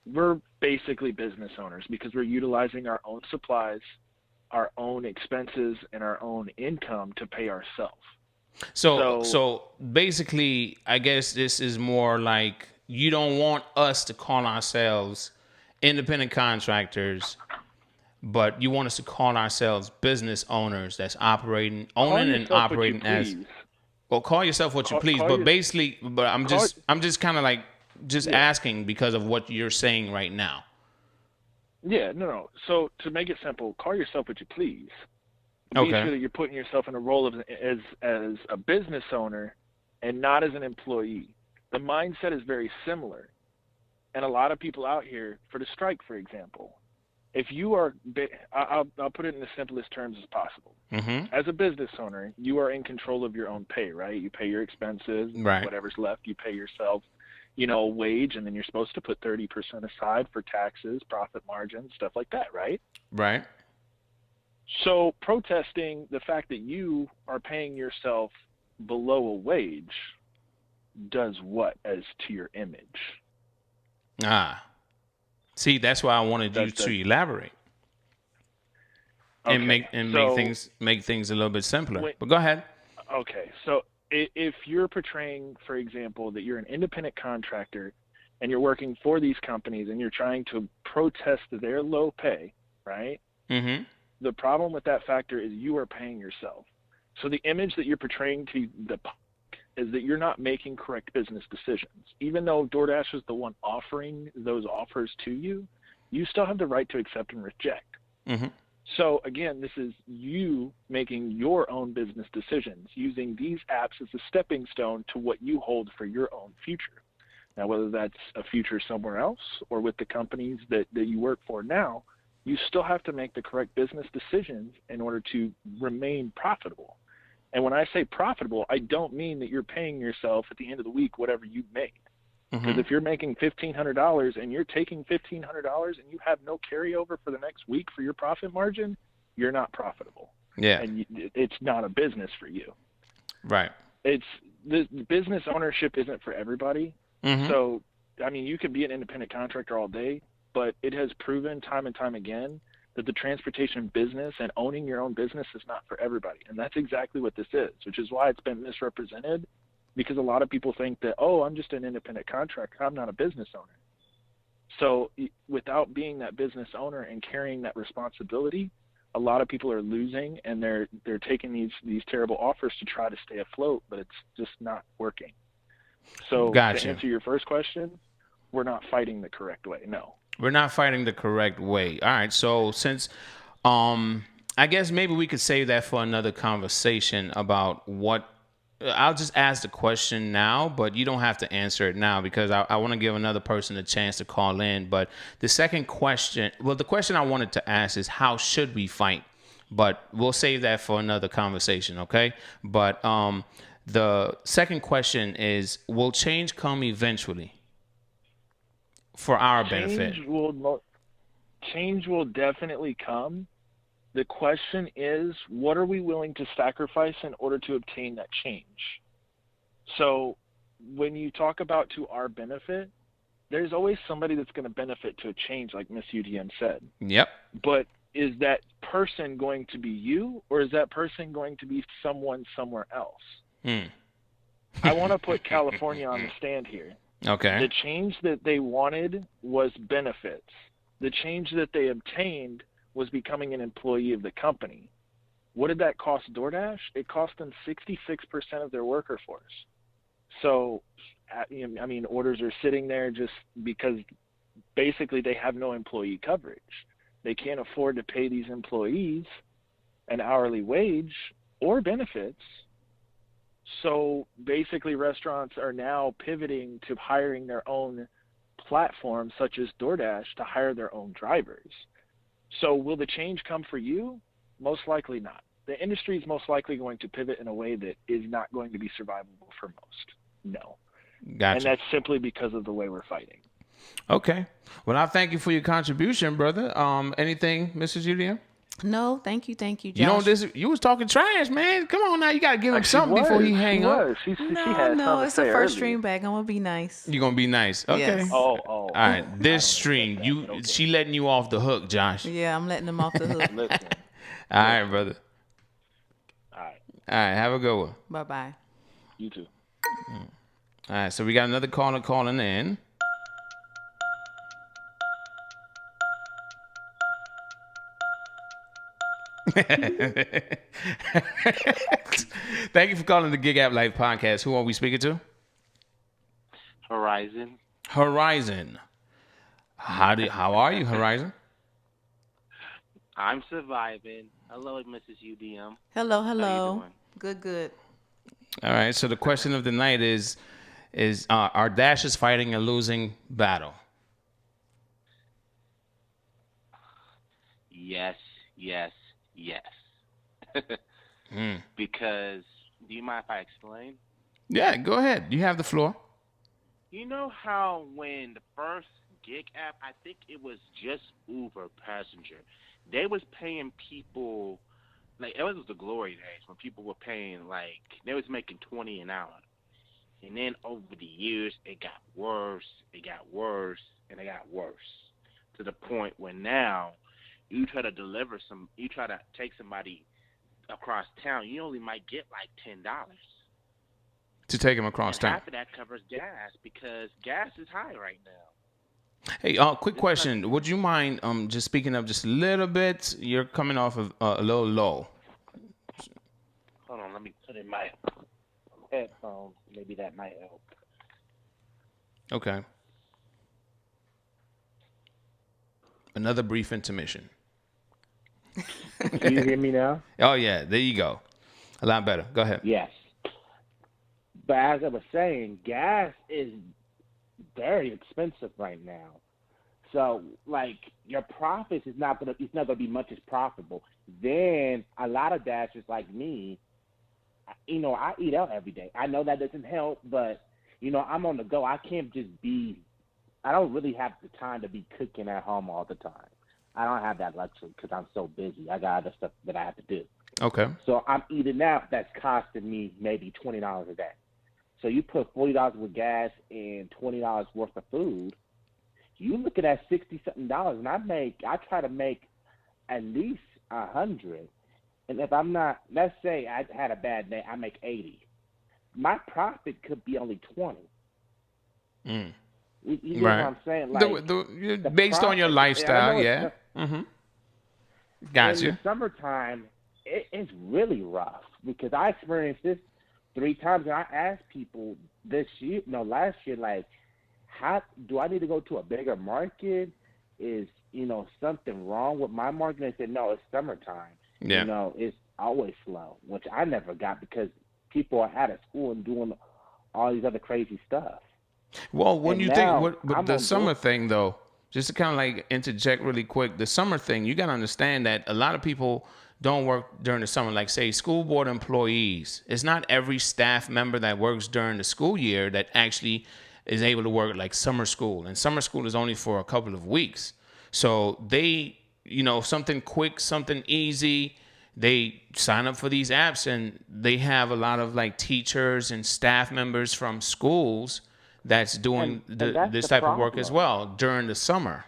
We're basically business owners because we're utilizing our own supplies, our own expenses, and our own income to pay ourselves. So basically, I guess this is more like you don't want us to call ourselves independent contractors, but you want us to call ourselves business owners that's owning and operating as. Well, call yourself what you please, but basically, I'm just kind of like asking because of what you're saying right now. Yeah, no. So to make it simple, call yourself what you please. Okay. Be sure that you're putting yourself in a role as a business owner and not as an employee. The mindset is very similar. And a lot of people out here, for the strike, for example, if you are, I'll put it in the simplest terms as possible. Mm-hmm. As a business owner, you are in control of your own pay, right? You pay your expenses, right. Whatever's left, you pay yourself, a wage, and then you're supposed to put 30% aside for taxes, profit margins, stuff like that, right? Right. So protesting the fact that you are paying yourself below a wage does what as to your image? See, that's why I wanted you to elaborate and make things a little bit simpler. But go ahead. Okay, so if you're portraying, for example, that you're an independent contractor and you're working for these companies and you're trying to protest their low pay, right? Mm-hmm. The problem with that factor is you are paying yourself. So the image that you're portraying to the public is that you're not making correct business decisions. Even though DoorDash is the one offering those offers to you, you still have the right to accept and reject. Mm-hmm. So again, this is you making your own business decisions, using these apps as a stepping stone to what you hold for your own future. Now, whether that's a future somewhere else or with the companies that you work for now, you still have to make the correct business decisions in order to remain profitable. And when I say profitable, I don't mean that you're paying yourself at the end of the week whatever you made. Because if you're making $1,500 and you're taking $1,500 and you have no carryover for the next week for your profit margin, you're not profitable. Yeah. And it's not a business for you. Right. The business ownership isn't for everybody. Mm-hmm. So, I mean, you could be an independent contractor all day, but it has proven time and time again that the transportation business and owning your own business is not for everybody. And that's exactly what this is, which is why it's been misrepresented, because a lot of people think that, oh, I'm just an independent contractor, I'm not a business owner. So without being that business owner and carrying that responsibility, a lot of people are losing, and they're taking these terrible offers to try to stay afloat, but it's just not working. So to answer your first question, we're not fighting the correct way, no. We're not fighting the correct way. All right. So since, I guess maybe we could save that for another conversation about what, I'll just ask the question now, but you don't have to answer it now because I want to give another person a chance to call in. But the second question, the question I wanted to ask is how should we fight? But we'll save that for another conversation. Okay. But, the second question is, will change come eventually? For our benefit. Change will definitely come. The question is, what are we willing to sacrifice in order to obtain that change? So when you talk about to our benefit, there's always somebody that's going to benefit to a change, like Miss UDM said. Yep. But is that person going to be you, or is that person going to be someone somewhere else? I want to put California on the stand here. Okay. The change that they wanted was benefits. The change that they obtained was becoming an employee of the company. What did that cost DoorDash? It cost them 66% of their worker force. So, I mean, orders are sitting there just because basically they have no employee coverage. They can't afford to pay these employees an hourly wage or benefits. So basically restaurants are now pivoting to hiring their own platforms such as DoorDash to hire their own drivers. So will the change come for you? Most likely not. The industry is most likely going to pivot in a way that is not going to be survivable for most. No. Gotcha. And that's simply because of the way we're fighting. Okay. Well, I thank you for your contribution, brother. Anything, Mrs. UDM? No, thank you, Josh. You was talking trash, man. Come on now, you gotta give him something before he hang up. She had No, something it's to a say first earlier. stream back. I'm gonna be nice. You're gonna be nice. Okay. Yes. All right. This stream, she letting you off the hook, Josh. Yeah, I'm letting them off the hook. Listen. All right, brother. All right. All right, have a good one. Bye bye. You too. All right, so we got another caller calling in. Thank you for calling the Gig App Life podcast. Who are we speaking to? Horizon. Horizon. How are you, Horizon? I'm surviving. Hello, Mrs. UDM. Hello. How you doing? Good. All right. So the question of the night is are Dashers fighting a losing battle? Yes. Because, do you mind if I explain? Yeah, go ahead. You have the floor. You know how when the first gig app, I think it was just Uber Passenger, they was paying people, like, it was the glory days when people were paying, like, they was making $20 an hour. And then over the years, it got worse, and it got worse, to the point where now you try to take somebody across town, you only might get like $10 to take him across and town. half of that covers gas because gas is high right now. Hey, quick question. Would you mind just speaking up just a little bit? You're coming off of a little low. Hold on, let me put in my headphones. Maybe that might help. Okay. Another brief intermission. Can you hear me now? Oh, yeah. There you go. A lot better. Go ahead. Yes. But as I was saying, gas is very expensive right now. So, like, your profits it's not gonna be much as profitable. Then a lot of dashers like me, I eat out every day. I know that doesn't help, but I'm on the go. I don't really have the time to be cooking at home all the time. I don't have that luxury because I'm so busy. I got other stuff that I have to do. Okay. So I'm eating out. That's costing me maybe $20 a day. So you put $40 with gas and $20 worth of food, you looking at $60-something, and I try to make at least $100. And if I'm not, let's say I had a bad day, I make $80. My profit could be only $20. You know right. what I'm saying? Like based on your lifestyle, yeah. Mm-hmm. Gotcha. In the summertime, it's really rough because I experienced this 3 times, and I asked people last year, like, how do I need to go to a bigger market? Is something wrong with my market? And they said, no, it's summertime. Yeah. It's always slow, which I never got because people are out of school and doing all these other crazy stuff. Well, when and you now, think but the summer thing, though, just to kind of like interject really quick, the summer thing, you got to understand that a lot of people don't work during the summer. Like, say, school board employees. It's not every staff member that works during the school year that actually is able to work like summer school. And summer school is only for a couple of weeks. So they, something quick, something easy, they sign up for these apps, and they have a lot of like teachers and staff members from schools that's doing this type of work as well during the summer.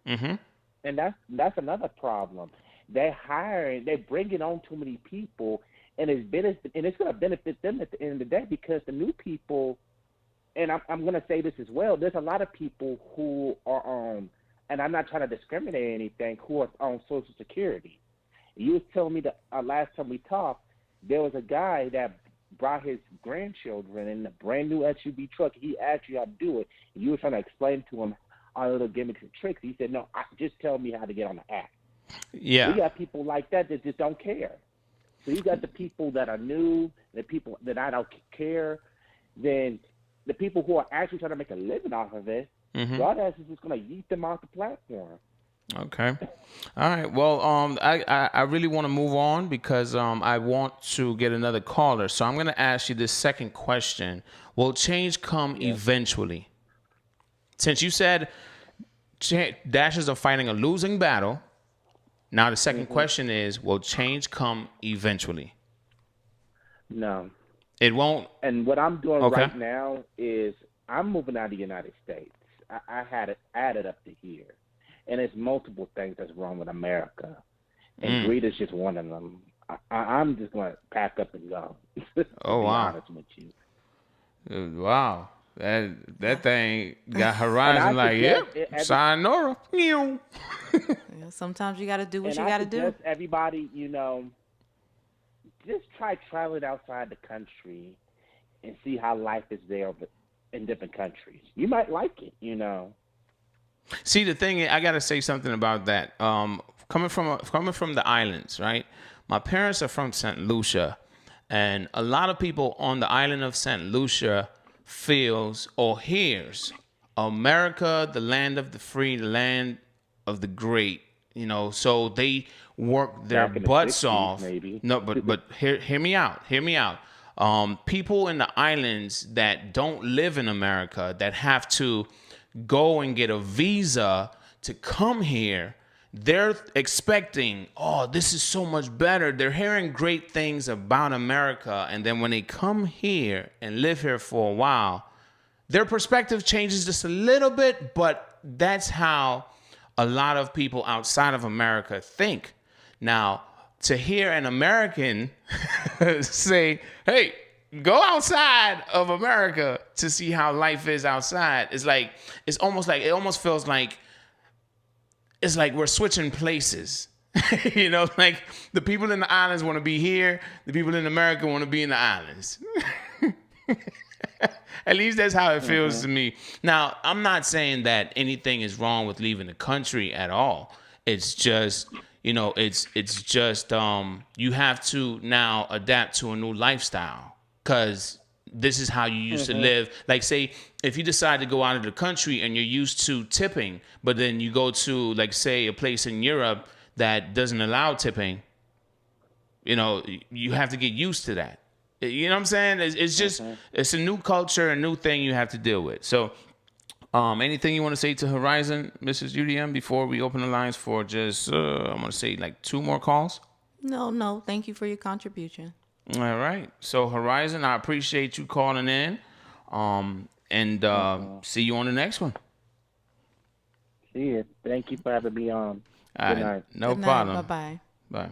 Mm-hmm. And that's another problem. They're bringing on too many people, and it's going to benefit them at the end of the day, because the new people, and I'm going to say this as well, there's a lot of people who are on, and I'm not trying to discriminate or anything, who are on Social Security. You was telling me that last time we talked, there was a guy that brought his grandchildren in a brand new SUV truck. He asked you how to do it, and you were trying to explain to him all little gimmicks and tricks. He said, "No, just tell me how to get on the app." Yeah. We got people like that just don't care. So you got the people that are new, the people that I don't care, then the people who are actually trying to make a living off of it, DoorDash is just going to yeet them off the platform. Okay. All right. Well, I really want to move on because I want to get another caller. So I'm going to ask you this second question. Will change come eventually? Since you said Dashers are fighting a losing battle, now the second question is, will change come eventually? No. It won't? And what I'm doing right now is I'm moving out of the United States. I had it added up to here. And there's multiple things that's wrong with America. And greed is just one of them. I'm just going to pack up and go. Oh, wow. To be honest with you. Wow. That thing got Horizon like, sayonara. Yeah, sometimes you got to do what you got to do. Everybody, just try traveling outside the country and see how life is there in different countries. You might like it, See, the thing is, I got to say something about that. Coming from the islands, right? My parents are from St. Lucia, and a lot of people on the island of St. Lucia feels or hears America, the land of the free, the land of the great. So they work their butts off. Maybe. No, but hear me out. Hear me out. People in the islands that don't live in America, that have to go and get a visa to come here, they're expecting, this is so much better. They're hearing great things about America. And then when they come here and live here for a while, their perspective changes just a little bit, but that's how a lot of people outside of America think. Now, to hear an American say, hey, go outside of America to see how life is outside, it almost feels like it's like we're switching places. Like the people in the islands want to be here, the people in America want to be in the islands. At least that's how it feels to me. Now, I'm not saying that anything is wrong with leaving the country at all. It's just, it's just you have to now adapt to a new lifestyle, because this is how you used to live. Like, say, if you decide to go out of the country and you're used to tipping, but then you go to, like, say, a place in Europe that doesn't allow tipping, you have to get used to that. You know what I'm saying? It's just, it's a new culture, a new thing you have to deal with. So, anything you want to say to Horizon, Mrs. UDM, before we open the lines for just, I'm going to say, like 2 more calls? No. Thank you for your contribution. All right. So, Horizon, I appreciate you calling in. And see you on the next one. See you. Thank you for having me on. Good night. No problem. Bye-bye. Bye.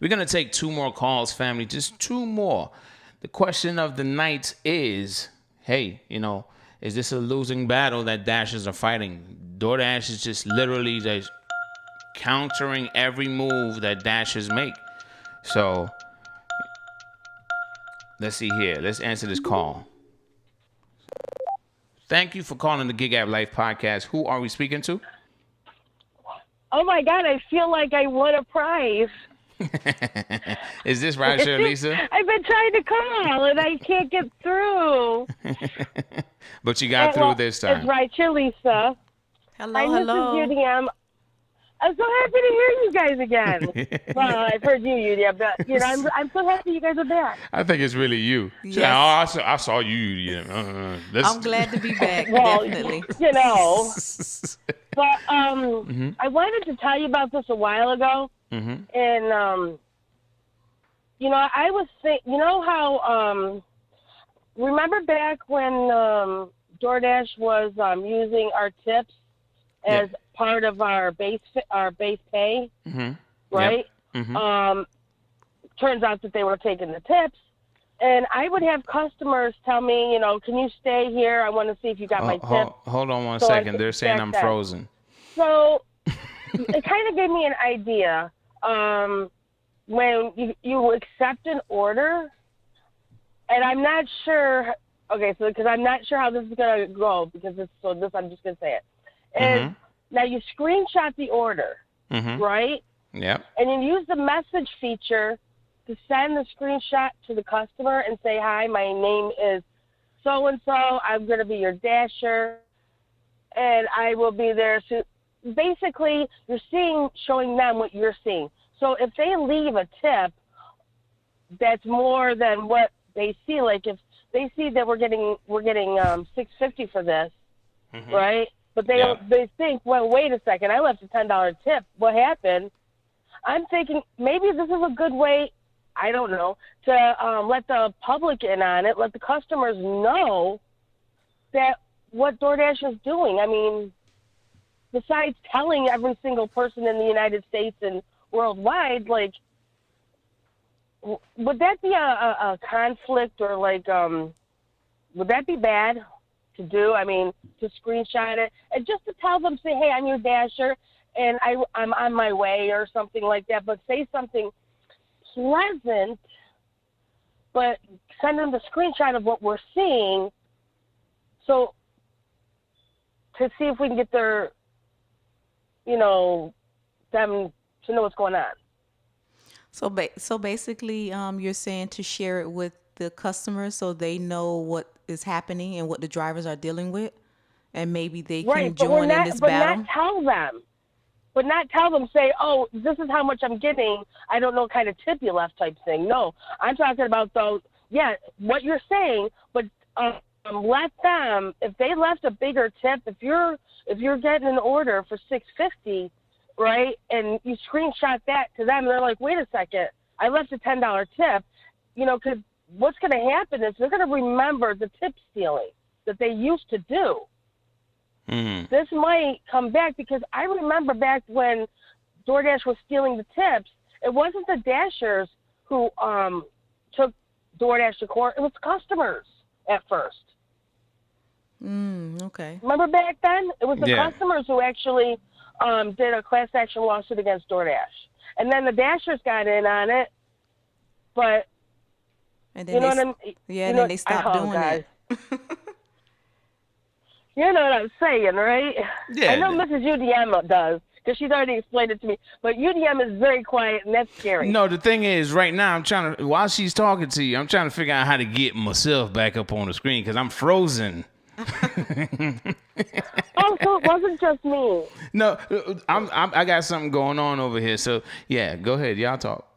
We're going to take 2 more calls, family. Just 2 more. The question of the night is, hey, is this a losing battle that Dashers are fighting? DoorDash is just literally just countering every move that Dashers make. So, let's see here. Let's answer this call. Thank you for calling the Gig App Life podcast. Who are we speaking to? Oh, my God. I feel like I won a prize. Is this Roger Lisa? I've been trying to call, and I can't get through. But you got through this time. It's Roger Lisa. Hello. This is UDM. I'm so happy to hear you guys again. Well, I've heard you, UDM, but I'm so happy you guys are back. I think it's really you. Yes. I saw you. I'm glad to be back. Well, definitely. But I wanted to tell you about this a while ago, and I was thinking, how remember back when DoorDash was using our tips as part of our base pay, right? Yep. Turns out that they were taking the tips. And I would have customers tell me, can you stay here? I want to see if you got my tip. Hold on one second. They're saying I'm frozen. So it kind of gave me an idea. When you accept an order, and I'm not sure. Okay, so because I'm not sure how this is gonna go I'm just gonna say it. And now you screenshot the order, right? Yep. And you use the message feature to send the screenshot to the customer and say, "Hi, my name is so and so. I'm gonna be your dasher, and I will be there." So basically, you're showing them what you're seeing. So if they leave a tip that's more than what they see, like if they see that we're getting $6.50 for this, right? But they think, well, wait a second, I left a $10 tip. What happened? I'm thinking maybe this is a good way, I don't know, to let the public in on it, let the customers know that what DoorDash is doing. I mean, besides telling every single person in the United States and worldwide, like, would that be a conflict or like, would that be bad to do? I mean, to screenshot it and just to tell them, say, "Hey, I'm your dasher and I'm on my way," or something like that, but say something pleasant, but send them the screenshot of what we're seeing, so to see if we can get their, them to know what's going on. So basically, you're saying to share it with the customers so they know what is happening and what the drivers are dealing with, and maybe they can join in this battle. But not tell them, say, "Oh, this is how much I'm getting. I don't know what kind of tip you left," type thing. No, I'm talking about those. Yeah, what you're saying, but let them. If they left a bigger tip, if you're getting an order for $6.50, right, and you screenshot that to them, they're like, "Wait a second, I left a $10 tip," because what's going to happen is they're going to remember the tip stealing that they used to do. This might come back because I remember back when DoorDash was stealing the tips, it wasn't the dashers who took DoorDash to court. It was customers at first. Okay. Remember back then? It was the customers who actually did a class action lawsuit against DoorDash. And then the dashers got in on it, but and then then they stopped doing it. You know what I'm saying, right? Yeah. I know Mrs. UDM does, because she's already explained it to me. But UDM is very quiet, and that's scary. No, the thing is, right now, while she's talking to you, I'm trying to figure out how to get myself back up on the screen, because I'm frozen. Oh, so it wasn't just me. No, I got something going on over here. So, yeah, go ahead. Y'all talk.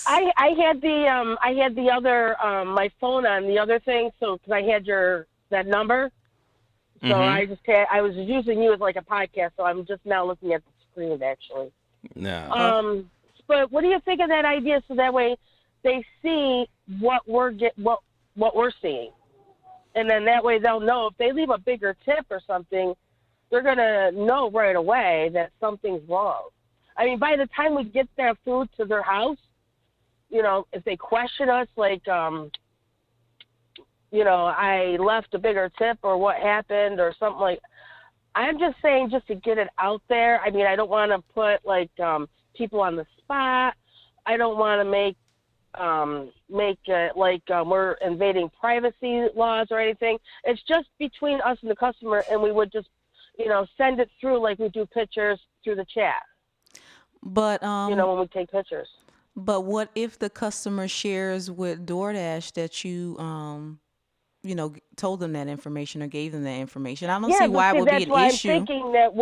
I had the other, my phone on the other thing, so because I had that number. So I was using you as like a podcast, so I'm just now looking at the screen, actually. No. But what do you think of that idea? So that way they see what we're seeing, and then that way they'll know if they leave a bigger tip or something, they're gonna know right away that something's wrong. I mean, by the time we get their food to their house, if they question us, like, I left a bigger tip or what happened or something like. I'm just saying, just to get it out there. I mean, I don't want to put like people on the spot. I don't want to make it like we're invading privacy laws or anything. It's just between us and the customer, and we would just, send it through like we do pictures through the chat. But when we take pictures. But what if the customer shares with DoorDash that you told them that information or gave them that information? I don't see why it would be an issue. I'm thinking that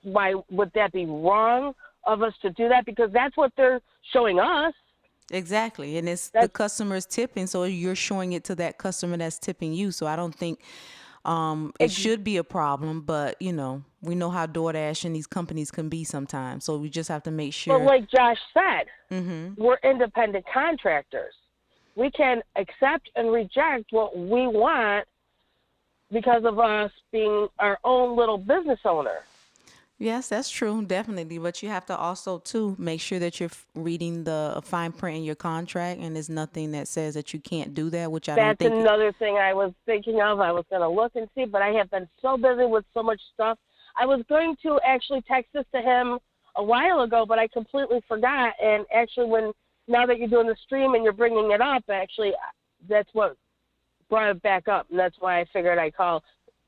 why would that be wrong of us to do that? Because that's what they're showing us. Exactly. And the customer's tipping, so you're showing it to that customer that's tipping you. So I don't think it should be a problem, but we know how DoorDash and these companies can be sometimes. So we just have to make sure. But like Josh said, we're independent contractors. We can accept and reject what we want because of us being our own little business owner. Yes, that's true, definitely. But you have to also too make sure that you're reading the fine print in your contract, and there's nothing that says that you can't do that, which I don't That's think. another thing I was thinking of. I was going to look and see, but I have been so busy with so much stuff. I was going to actually text this to him a while ago, but I completely forgot. And actually, now that you're doing the stream and you're bringing it up, actually, that's what brought it back up, and that's why I figured I'd call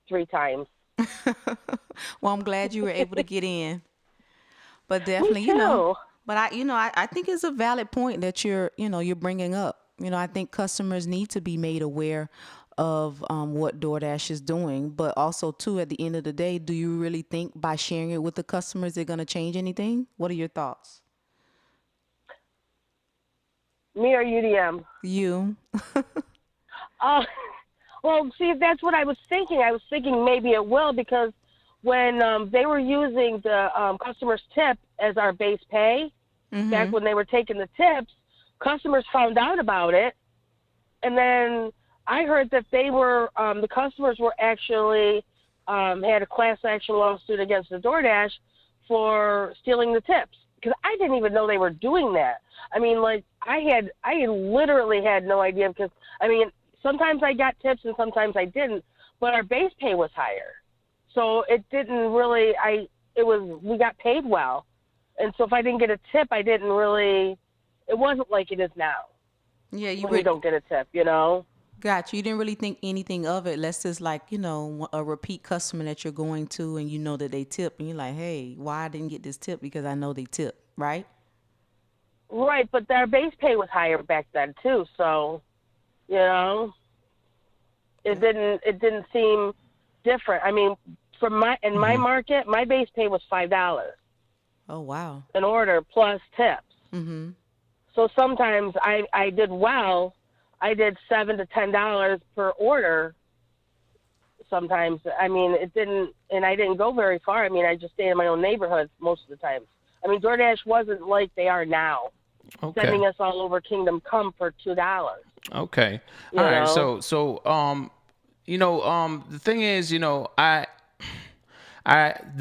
3 times. Well, I'm glad you were able to get in. But definitely, Me too. but I think it's a valid point that you're bringing up. I think customers need to be made aware of what DoorDash is doing, but also too, at the end of the day, do you really think by sharing it with the customers they're going to change anything? What are your thoughts? Me or UDM? You. Well, see, that's what I was thinking. I was thinking maybe it will, because when they were using the customer's tip as our base pay, back when they were taking the tips, customers found out about it. And then I heard that they were, the customers were actually, had a class action lawsuit against the DoorDash for stealing the tips. Because I didn't even know they were doing that. I mean, like, I literally had no idea, because, I mean, sometimes I got tips and sometimes I didn't, but our base pay was higher. So it didn't really, we got paid well. And so if I didn't get a tip, it wasn't like it is now. Yeah, you don't get a tip, Gotcha. You didn't really think anything of it, unless it's like, a repeat customer that you're going to and you know that they tip, and you're like, hey, why I didn't get this tip? Because I know they tip, right? Right, but our base pay was higher back then too, so it didn't seem different. I mean, in my market, my base pay was $5. Oh wow! An order plus tips. Mm-hmm. So sometimes I did well. I did $7 to $10 per order. Sometimes, I mean, it didn't, and I didn't go very far. I mean, I just stayed in my own neighborhood most of the time. I mean, DoorDash wasn't like they are now, sending us all over Kingdom Come for $2. Okay. All right. So the thing is, the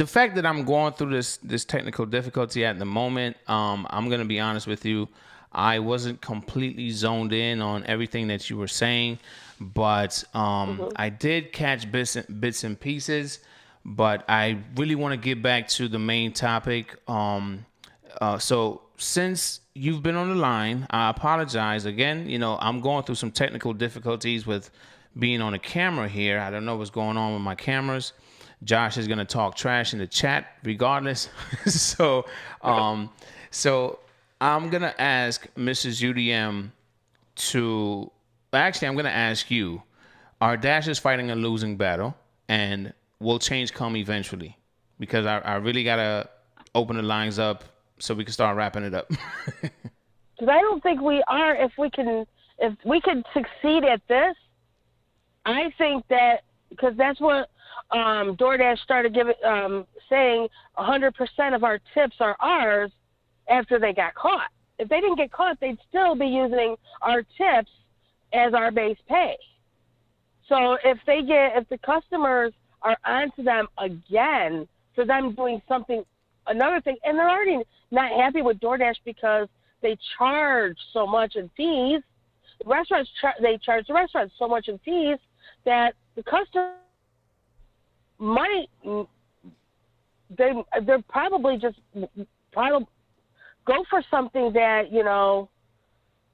fact that I'm going through this technical difficulty at the moment, I'm going to be honest with you. I wasn't completely zoned in on everything that you were saying, but I did catch bits and pieces, but I really want to get back to the main topic. So since you've been on the line, I apologize again. I'm going through some technical difficulties with being on a camera here. I don't know what's going on with my cameras. Josh is going to talk trash in the chat regardless. So I'm going to ask Mrs. UDM I'm going to ask you, are Dashers fighting a losing battle, and will change come eventually? Because I really got to open the lines up so we can start wrapping it up. Because I don't think we are. If we can succeed at this, I think that, because that's what DoorDash started saying 100% of our tips are ours after they got caught. If they didn't get caught, they'd still be using our tips as our base pay. So if the customers are onto them again for them doing another thing, and they're already not happy with DoorDash because they charge so much in fees. They charge the restaurants so much in fees that the customer they're probably go for something that,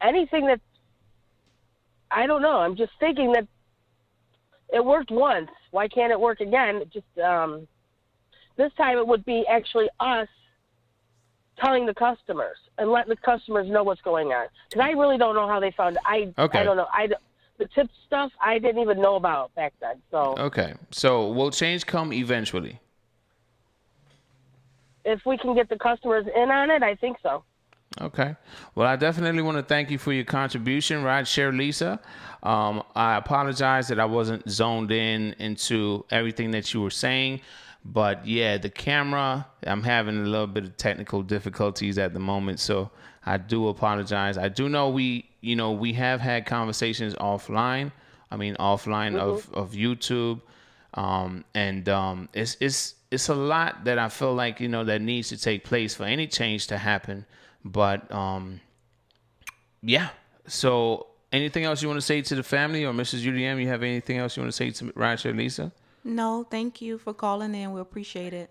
anything that, I don't know. I'm just thinking that it worked once. Why can't it work again? Just this time it would be actually us telling the customers and letting the customers know what's going on. Because I really don't know how they found it. I don't know. The tip stuff I didn't even know about back then. So okay. So will change come eventually? If we can get the customers in on it, I think so. Okay. Well, I definitely want to thank you for your contribution, Rideshare Lisa. I apologize that I wasn't zoned into everything that you were saying. But yeah, the camera, I'm having a little bit of technical difficulties at the moment, so I do apologize. I do know we have had conversations offline. I mean, offline of YouTube. It's a lot that I feel like, that needs to take place for any change to happen. But yeah. So anything else you want to say to the family, or Mrs. UDM, you have anything else you want to say to Roger or Lisa? No, thank you for calling in. We appreciate it.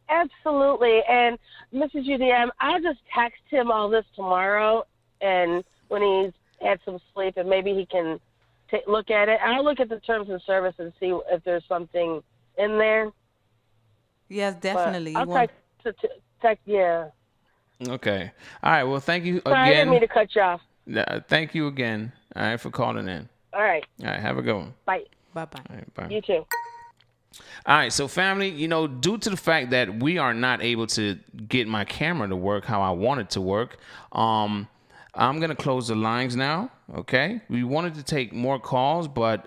Absolutely. And Mrs. UDM, I'll just text him all this tomorrow, and when he's had some sleep, and maybe he can look at it. I'll look at the terms of service and see if there's something in there. Yes, definitely. But I'll text, yeah. Okay. All right. Well, thank you Sorry, I didn't mean again. to cut you off. Thank you again. All right, for calling in. All right. All right. Have a good one. Bye. Bye-bye. All right, bye. You too. All right, so family, due to the fact that we are not able to get my camera to work how I want it to work, I'm going to close the lines now, okay? We wanted to take more calls, but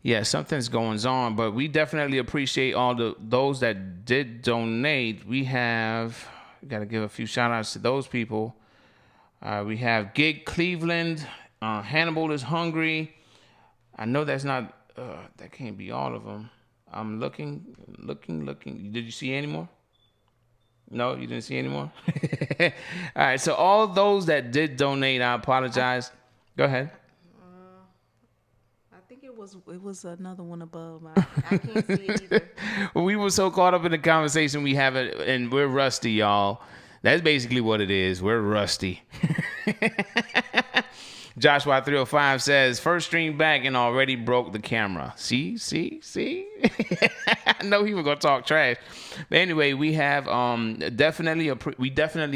yeah, something's going on, but we definitely appreciate all those that did donate. We got to give a few shout outs to those people. We have Gig Cleveland, Hannibal is Hungry. I know that's not, that can't be all of them. I'm looking. Did you see any more? No, you didn't see any more? All right, so all those that did donate, I apologize. Go ahead. I think it was another one above. I can't see it either. We were so caught up in the conversation we have it, and we're rusty, y'all. That's basically what it is. We're rusty. Josh Y305 says, first stream back and already broke the camera. See? I know he was going to talk trash. But anyway, we have definitely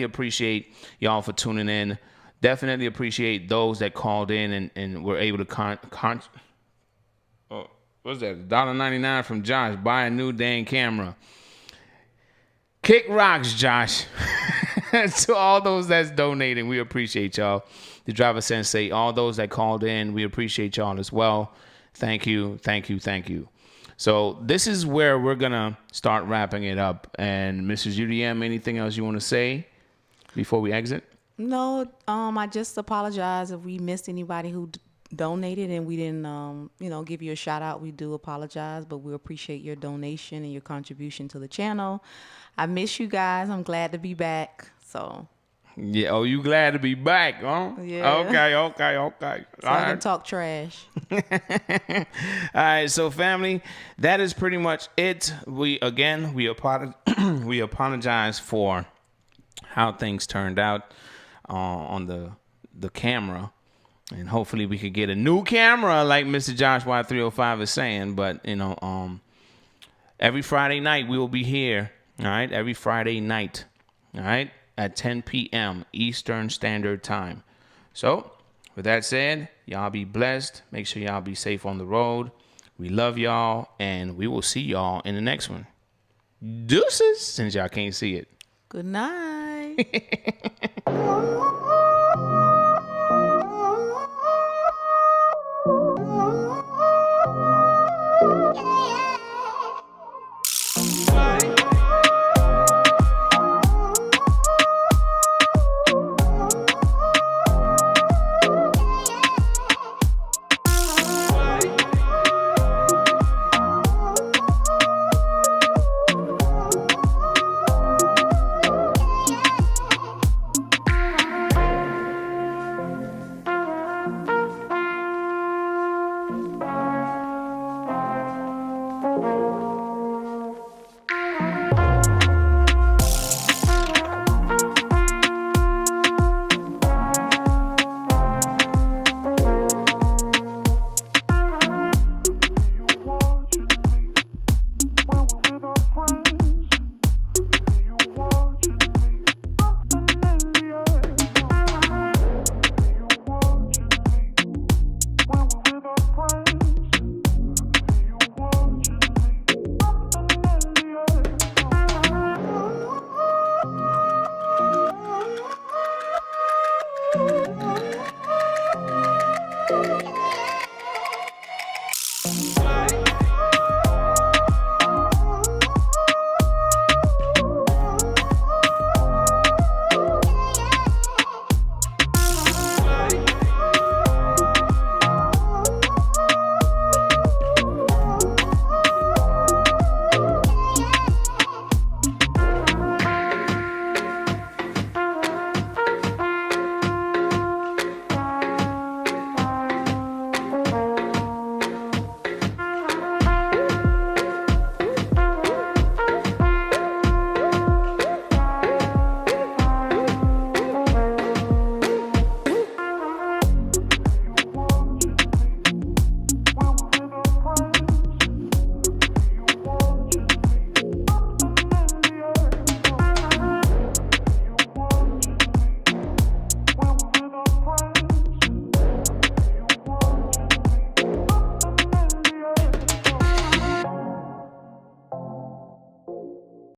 appreciate y'all for tuning in. Definitely appreciate those that called in and were able to what's that? $1.99 from Josh. Buy a new dang camera. Kick rocks, Josh. To all those that's donating, we appreciate y'all. The Driver Sensei, all those that called in, we appreciate y'all as well. Thank you. So this is where we're going to start wrapping it up. And Mrs. UDM, anything else you want to say before we exit? No, I just apologize if we missed anybody who donated and we didn't, give you a shout out. We do apologize, but we appreciate your donation and your contribution to the channel. I miss you guys. I'm glad to be back. So. Yeah. Oh, you glad to be back, huh? Yeah. Okay. So I can talk trash. All right. So family, that is pretty much it. We apologize for how things turned out on the camera. And hopefully we could get a new camera like Mr. Josh Y305 is saying. But, every Friday night we will be here. All right. Every Friday night. All right. At 10 p.m. Eastern Standard Time. So, with that said, y'all be blessed. Make sure y'all be safe on the road. We love y'all. And we will see y'all in the next one. Deuces, since y'all can't see it. Good night.